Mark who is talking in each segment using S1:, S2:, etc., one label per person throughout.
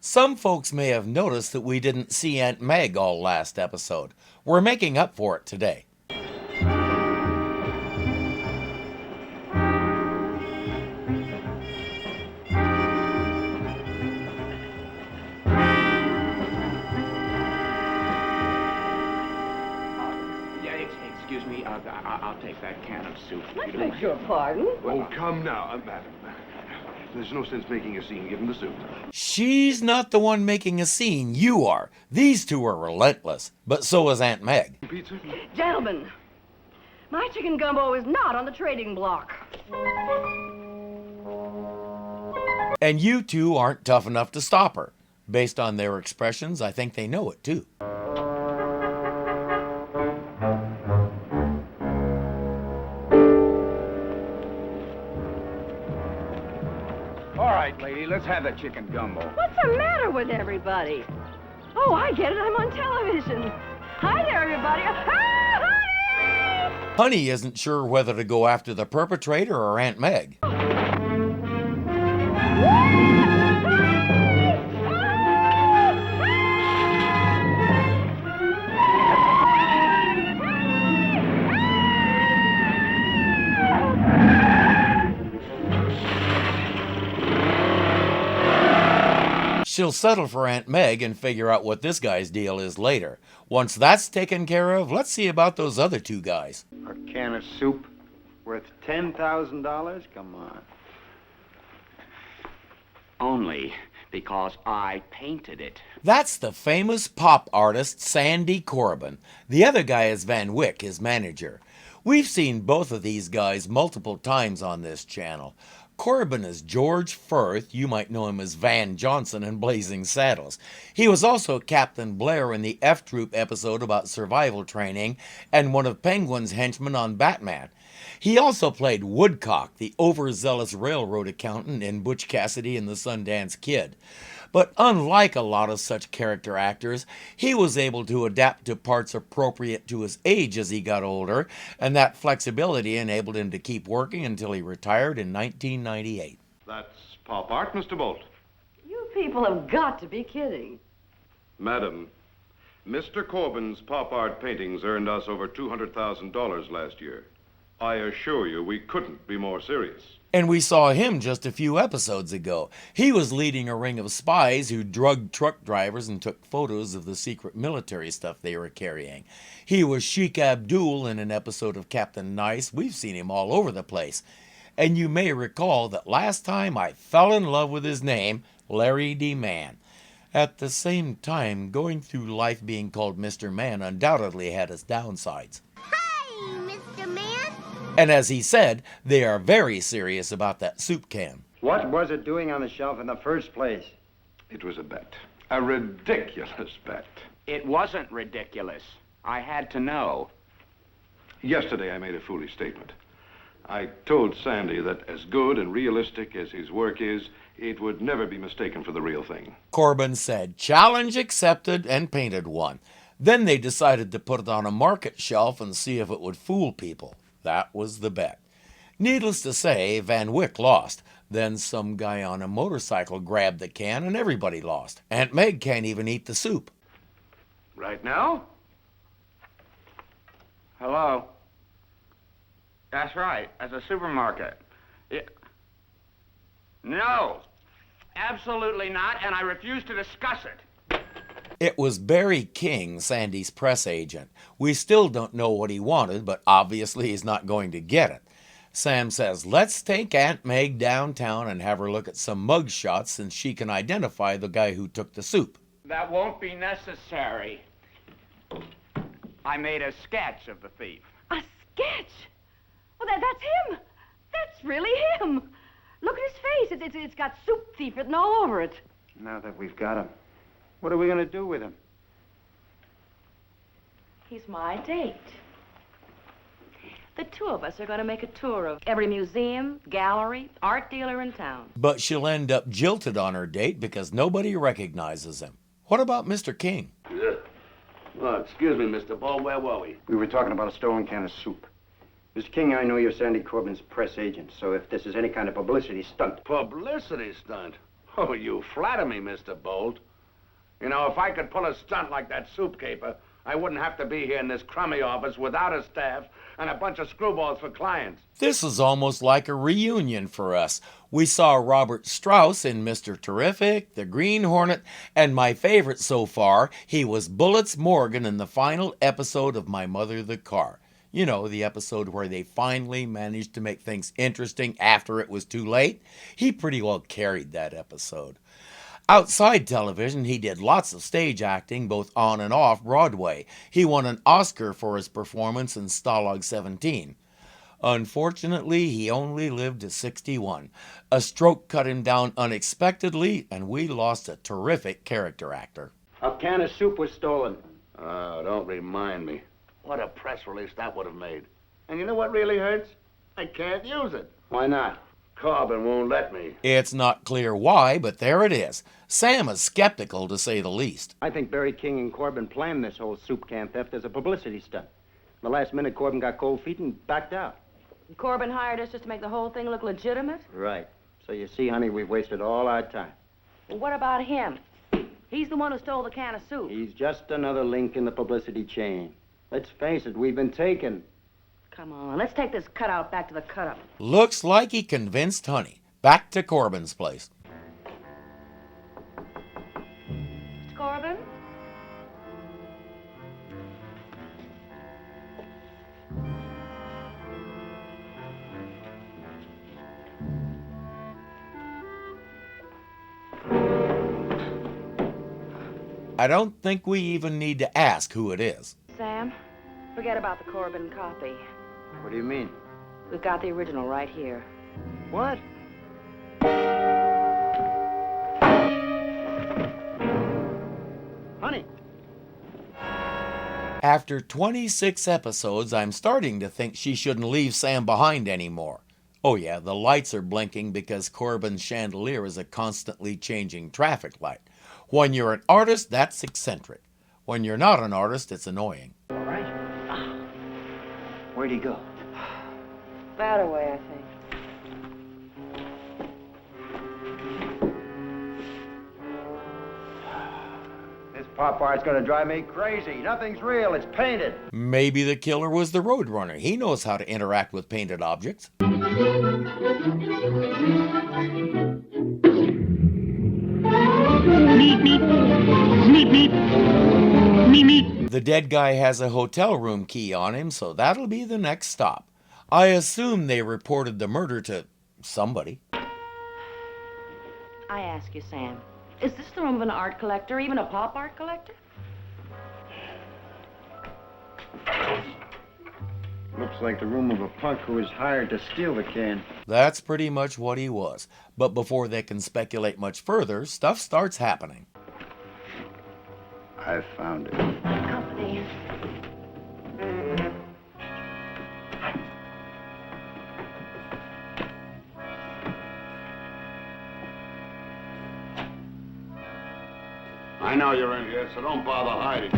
S1: Some folks may have noticed that we didn't see Aunt Meg all last episode. We're making up for it today.
S2: Excuse me, I'll take that can of soup.
S3: I beg your pardon?
S4: Oh, come now, madam. There's no sense making a scene. Give him the soup.
S1: She's not the one making a scene, you are. These two are relentless, but so is Aunt Meg.
S4: Pizza?
S3: Gentlemen, my chicken gumbo is not on the trading block.
S1: And you two aren't tough enough to stop her. Based on their expressions, I think they know it too.
S2: All right, lady, let's have the chicken gumbo.
S3: What's the matter with everybody? Oh, I get it. I'm on television. Hi there, everybody. Ah, honey!
S1: Honey isn't sure whether to go after the perpetrator or Aunt Meg. She'll settle for Aunt Meg and figure out what this guy's deal is later. Once that's taken care of, let's see about those other two guys.
S5: A can of soup worth $10,000? Come on.
S2: Only because I painted it.
S1: That's the famous pop artist Sandy Corbin. The other guy is Van Wyck, his manager. We've seen both of these guys multiple times on this channel. Corbin is George Firth. You might know him as Van Johnson in Blazing Saddles. He was also Captain Blair in the F Troop episode about survival training and one of Penguin's henchmen on Batman. He also played Woodcock, the overzealous railroad accountant in Butch Cassidy and the Sundance Kid. But unlike a lot of such character actors, he was able to adapt to parts appropriate to his age as he got older, and that flexibility enabled him to keep working until he retired in 1998.
S4: That's pop art, Mr. Bolt.
S3: You people have got to be kidding.
S4: Madam, Mr. Corbin's pop art paintings earned us over $200,000 last year. I assure you we couldn't be more serious.
S1: And we saw him just a few episodes ago. He was leading a ring of spies who drugged truck drivers and took photos of the secret military stuff they were carrying. He was Sheik Abdul in an episode of Captain Nice. We've seen him all over the place. And you may recall that last time I fell in love with his name, Larry D. Mann. At the same time, going through life being called Mr. Mann undoubtedly had its downsides.
S6: Hi, Mr. Man.
S1: And as he said, they are very serious about that soup can.
S5: What was it doing on the shelf in the first place?
S4: It was a bet. A ridiculous bet.
S2: It wasn't ridiculous. I had to know.
S4: Yesterday I made a foolish statement. I told Sandy that as good and realistic as his work is, it would never be mistaken for the real thing.
S1: Corbin said, challenge accepted, and painted one. Then they decided to put it on a market shelf and see if it would fool people. That was the bet. Needless to say, Van Wyck lost. Then some guy on a motorcycle grabbed the can and everybody lost. Aunt Meg can't even eat the soup.
S4: Right now?
S2: Hello? That's right, at the supermarket. No, absolutely not, and I refuse to discuss it.
S1: It was Barry King, Sandy's press agent. We still don't know what he wanted, but obviously he's not going to get it. Sam says, let's take Aunt Meg downtown and have her look at some mug shots since she can identify the guy who took the soup.
S2: That won't be necessary. I made a sketch of the thief.
S3: A sketch? Well, that's him. That's really him. Look at his face. It's got soup thief written all over it.
S5: Now that we've got him, what are we going to do with him?
S3: He's my date. The two of us are going to make a tour of every museum, gallery, art dealer in town.
S1: But she'll end up jilted on her date because nobody recognizes him. What about Mr. King?
S7: Oh, excuse me, Mr. Ball, where were we?
S5: We were talking about a stolen can of soup. Mr. King, I know you're Sandy Corbin's press agent, so if this is any kind of publicity stunt...
S7: Publicity stunt? Oh, you flatter me, Mr. Bolt. You know, if I could pull a stunt like that soup caper, I wouldn't have to be here in this crummy office without a staff and a bunch of screwballs for clients.
S1: This is almost like a reunion for us. We saw Robert Strauss in Mr. Terrific, The Green Hornet, and my favorite so far, he was Bullets Morgan in the final episode of My Mother the Car. You know, the episode where they finally managed to make things interesting after it was too late. He pretty well carried that episode. Outside television, he did lots of stage acting, both on and off Broadway. He won an Oscar for his performance in Stalag 17. Unfortunately, he only lived to 61. A stroke cut him down unexpectedly, and we lost a terrific character actor.
S5: A can of soup was stolen.
S7: Oh, don't remind me. What a press release that would have made. And you know what really hurts? I can't use it.
S5: Why not?
S7: Corbin won't let me.
S1: It's not clear why, but there it is. Sam is skeptical, to say the least.
S5: I think Barry King and Corbin planned this whole soup can theft as a publicity stunt. The last minute, Corbin got cold feet and backed out.
S3: Corbin hired us just to make the whole thing look legitimate?
S5: Right. So you see, honey, we've wasted all our time.
S3: Well, what about him? He's the one who stole the can of soup.
S5: He's just another link in the publicity chain. Let's face it, we've been taken.
S3: Come on, let's take this cutout back to the cut-up.
S1: Looks like he convinced Honey. Back to Corbin's place.
S3: Mr. Corbin?
S1: I don't think we even need to ask who it is.
S3: Sam, forget about the Corbin copy.
S5: What do you mean?
S3: We've got the original right here.
S5: What? Honey.
S1: After 26 episodes, I'm starting to think she shouldn't leave Sam behind anymore. Oh yeah, the lights are blinking because Corbin's chandelier is a constantly changing traffic light. When you're an artist, that's eccentric. When you're not an artist, it's annoying.
S5: All right. Where'd he go?
S3: That away, I think.
S5: This pop art's gonna drive me crazy. Nothing's real, it's painted.
S1: Maybe the killer was the Roadrunner. He knows how to interact with painted objects. The dead guy has a hotel room key on him, so that'll be the next stop. I assume they reported the murder to somebody.
S3: I ask you, Sam, is this the room of an art collector, even a pop art collector?
S5: Looks like the room of a punk who was hired to steal the can.
S1: That's pretty much what he was. But before they can speculate much further, stuff starts happening.
S5: I found it.
S3: Company.
S7: I know you're in here, so don't bother hiding.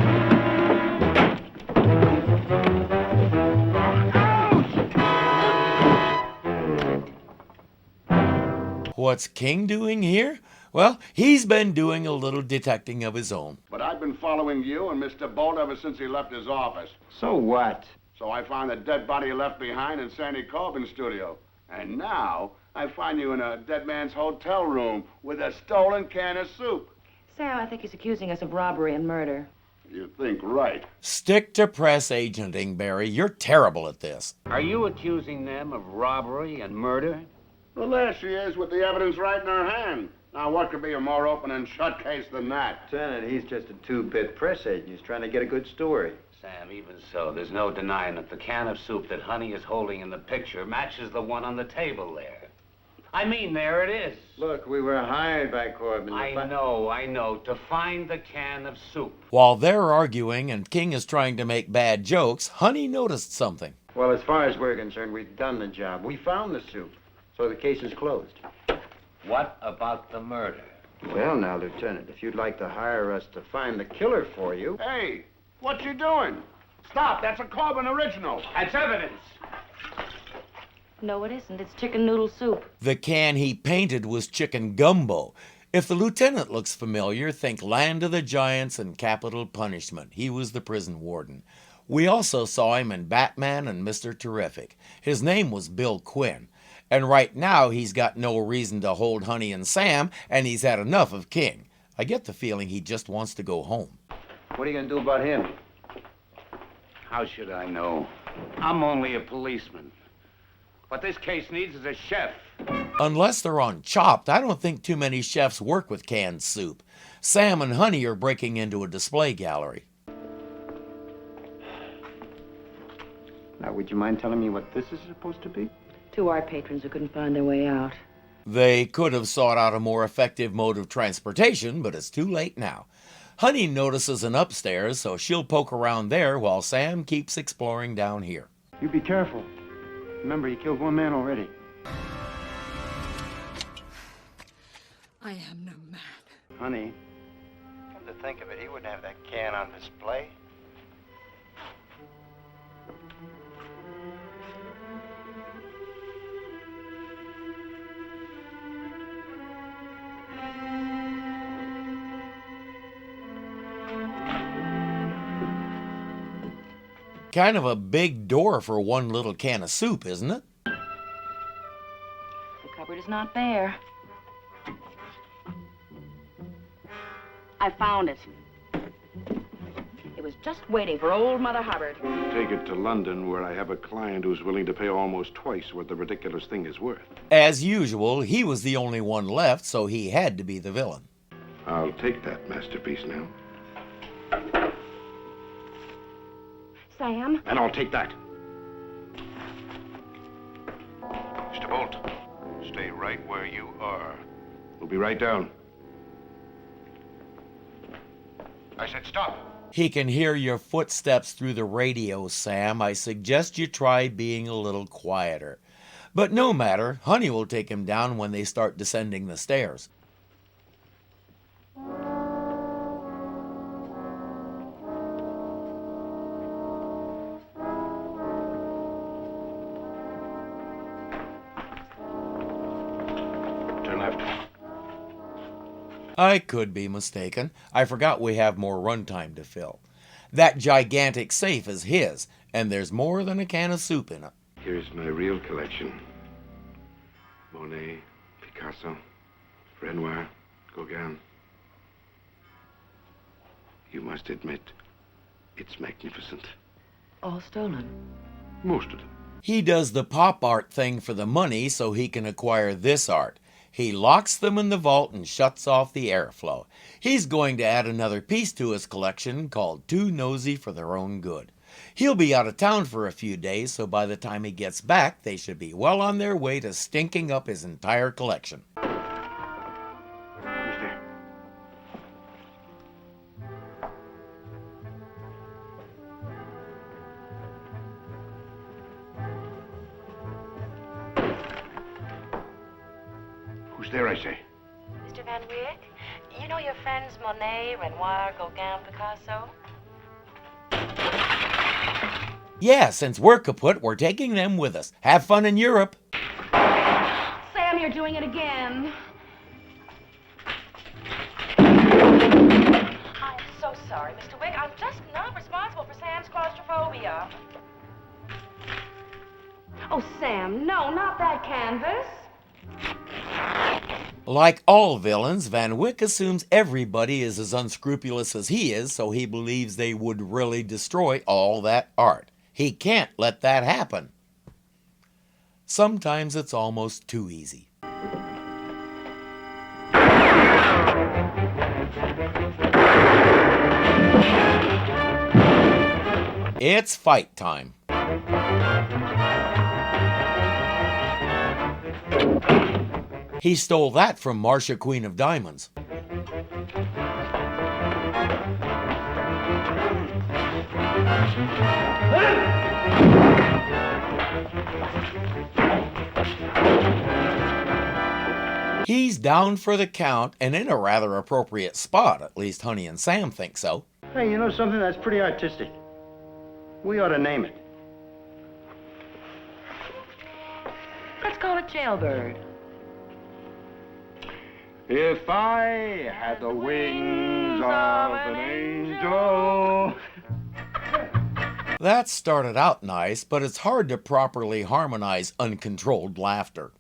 S1: What's King doing here? Well, he's been doing a little detecting of his own.
S7: But I've been following you and Mr. Bolt ever since he left his office.
S5: So what?
S7: So I found the dead body he left behind in Sandy Corbin's studio. And now I find you in a dead man's hotel room with a stolen can of soup.
S3: Sam, I think he's accusing us of robbery and murder.
S7: You think right.
S1: Stick to press agenting, Barry. You're terrible at this.
S8: Are you accusing them of robbery and murder?
S7: Well, there she is with the evidence right in her hand. Now, what could be a more open and shut case than that?
S5: Lieutenant, he's just a two-bit press agent. He's trying to get a good story.
S8: Sam, even so, there's no denying that the can of soup that Honey is holding in the picture matches the one on the table there. I mean, there it is.
S5: Look, we were hired by Corbin.
S8: I know, to find the can of soup.
S1: While they're arguing and King is trying to make bad jokes, Honey noticed something.
S5: Well, as far as we're concerned, we've done the job. We found the soup, so the case is closed.
S8: What about the murder?
S5: Well, now, Lieutenant, if you'd like to hire us to find the killer for you...
S7: Hey, what you doing? Stop, that's a Corbin original.
S8: That's evidence.
S3: No, it isn't. It's chicken noodle soup.
S1: The can he painted was chicken gumbo. If the lieutenant looks familiar, think Land of the Giants and Capital Punishment. He was the prison warden. We also saw him in Batman and Mr. Terrific. His name was Bill Quinn. And right now he's got no reason to hold Honey and Sam, and he's had enough of King. I get the feeling he just wants to go home.
S5: What are you going to do about him?
S7: How should I know? I'm only a policeman. What this case needs is a chef.
S1: Unless they're on Chopped, I don't think too many chefs work with canned soup. Sam and Honey are breaking into a display gallery.
S5: Now, would you mind telling me what this is supposed to be?
S3: 2 art patrons who couldn't find their way out.
S1: They could have sought out a more effective mode of transportation, but it's too late now. Honey notices an upstairs, so she'll poke around there while Sam keeps exploring down here.
S5: You be careful. Remember, you killed 1 man already.
S9: I am no man.
S5: Honey, come to think of it, he wouldn't have that can on display.
S1: Kind of a big door for one little can of soup, isn't it?
S3: The cupboard is not there. I found it. It was just waiting for old Mother Hubbard.
S4: Take it to London, where I have a client who's willing to pay almost twice what the ridiculous thing is worth.
S1: As usual, he was the only one left, so he had to be the villain.
S4: I'll take that masterpiece now.
S3: Sam?
S4: And I'll take that. Mr. Bolt, stay right where you are. We'll be right down. I said stop.
S1: He can hear your footsteps through the radio, Sam. I suggest you try being a little quieter. But no matter, Honey will take him down when they start descending the stairs.
S4: Turn left.
S1: I could be mistaken. I forgot we have more runtime to fill. That gigantic safe is his, and there's more than a can of soup in it.
S4: Here's my real collection. Monet, Picasso, Renoir, Gauguin. You must admit, it's magnificent.
S3: All stolen.
S4: Most of them.
S1: He does the pop art thing for the money so he can acquire this art. He locks them in the vault and shuts off the airflow. He's going to add another piece to his collection called Too Nosy for Their Own Good. He'll be out of town for a few days, so by the time he gets back, they should be well on their way to stinking up his entire collection.
S4: Who's there? Who's there, I say?
S3: Mr. Van Wyck, you know your friends Monet, Renoir, Gauguin, Picasso?
S1: Yeah, since we're kaput, we're taking them with us. Have fun in Europe.
S3: Sam, you're doing it again. I'm so sorry, Mr. Wick. I'm just not responsible for Sam's claustrophobia. Oh, Sam, no, not that canvas.
S1: Like all villains, Van Wyck assumes everybody is as unscrupulous as he is, so he believes they would really destroy all that art. He can't let that happen. Sometimes it's almost too easy. It's fight time. He stole that from Marcia, Queen of Diamonds. He's down for the count and in a rather appropriate spot. At least Honey and Sam think so.
S5: Hey, you know something that's pretty artistic? We ought to name it.
S3: Let's call it Jailbird.
S4: If I had the wings of an angel.
S1: That started out nice, but it's hard to properly harmonize uncontrolled laughter.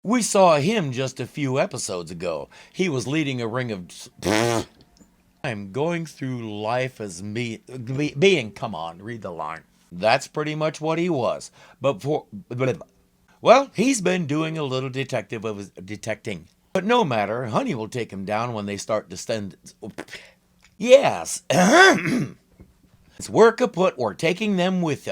S1: We saw him just a few episodes ago. He was leading a ring of... I'm going through life as being... Come on, read the line. That's pretty much what he was. But well, he's been doing a little detecting. But no matter, Honey will take him down when they start descend... Yes. It's work kaput or taking them with...